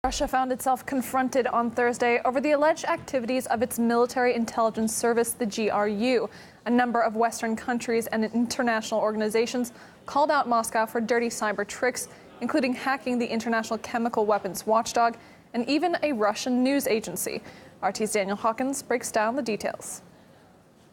Russia found itself confronted on Thursday over the alleged activities of its military intelligence service, the GRU. A number of Western countries and international organizations called out Moscow for dirty cyber tricks, including hacking the International Chemical Weapons Watchdog and even a Russian news agency. RT's Daniel Hawkins breaks down the details.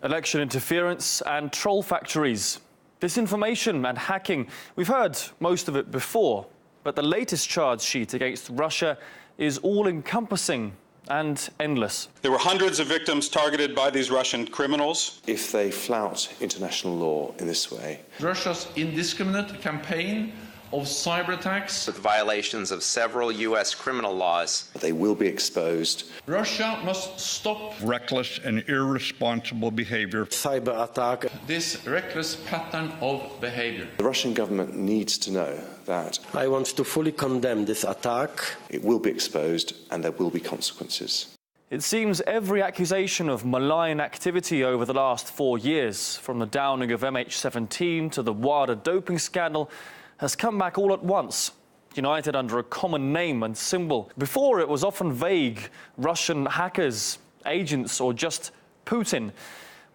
Election interference and troll factories. Disinformation and hacking. We've heard most of it before. But the latest charge sheet against Russia is all-encompassing and endless. There were hundreds of victims targeted by these Russian criminals. If they flout international law in this way. Russia's indiscriminate campaign of cyber attacks. With violations of several U.S. criminal laws. They will be exposed. Russia must stop reckless and irresponsible behavior. Cyber attack. This reckless pattern of behavior. The Russian government needs to know that I want to fully condemn this attack. It will be exposed and there will be consequences. It seems every accusation of malign activity over the last 4 years, from the downing of MH17 to the WADA doping scandal, has come back all at once, united under a common name and symbol. Before, it was often vague: Russian hackers, agents, or just Putin.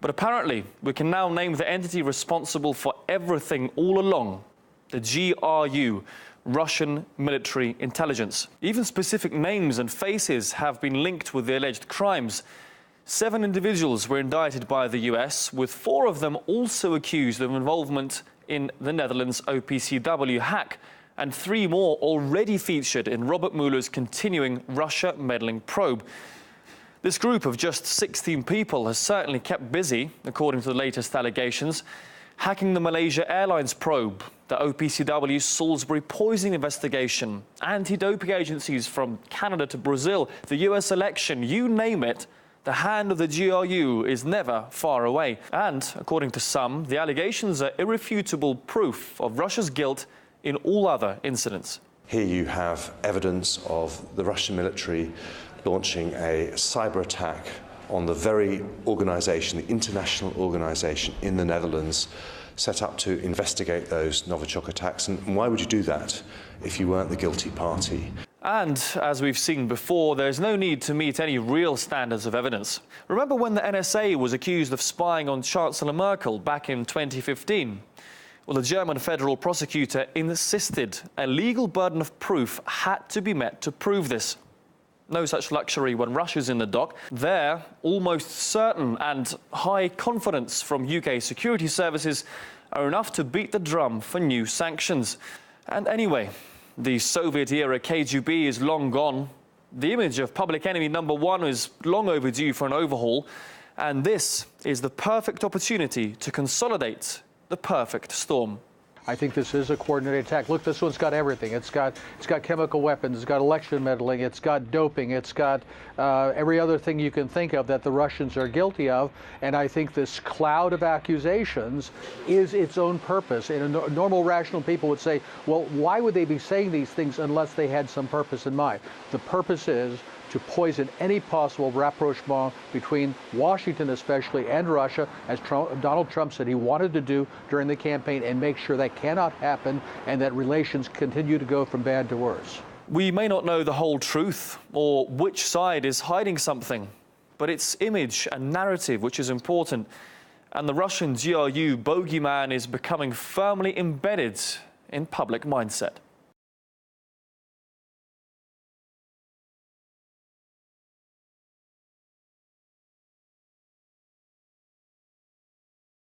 But apparently, we can now name the entity responsible for everything all along: the GRU, Russian military intelligence. Even specific names and faces have been linked with the alleged crimes. 7 individuals were indicted by the US, with 4 of them also accused of involvement in the Netherlands OPCW hack, and 3 more already featured in Robert Mueller's continuing Russia meddling probe. This group of just 16 people has certainly kept busy, according to the latest allegations, hacking the Malaysia Airlines probe, the OPCW Salisbury poisoning investigation, anti-doping agencies from Canada to Brazil, the US election, you name it. The hand of the GRU is never far away. And, according to some, the allegations are irrefutable proof of Russia's guilt in all other incidents. Here you have evidence of the Russian military launching a cyber attack on the very organisation, the international organisation in the Netherlands, set up to investigate those Novichok attacks. And why would you do that if you weren't the guilty party? And, as we've seen before, there's no need to meet any real standards of evidence. Remember when the NSA was accused of spying on Chancellor Merkel back in 2015? Well, the German federal prosecutor insisted a legal burden of proof had to be met to prove this. No such luxury when Russia's in the dock. There, almost certain and high confidence from UK security services are enough to beat the drum for new sanctions. And anyway, the Soviet-era KGB is long gone. The image of public enemy number 1 is long overdue for an overhaul. And this is the perfect opportunity to consolidate the perfect storm. I think this is a coordinated attack. Look, this one's got everything. It's got chemical weapons, it's got election meddling, it's got doping, it's got every other thing you can think of that the Russians are guilty of. And I think this cloud of accusations is its own purpose. And normal, rational people would say, well, why would they be saying these things unless they had some purpose in mind? The purpose is to poison any possible rapprochement between Washington especially and Russia, as Donald Trump said he wanted to do during the campaign, and make sure that cannot happen and that relations continue to go from bad to worse. We may not know the whole truth or which side is hiding something, but it's image and narrative which is important. And the Russian GRU bogeyman is becoming firmly embedded in public mindset.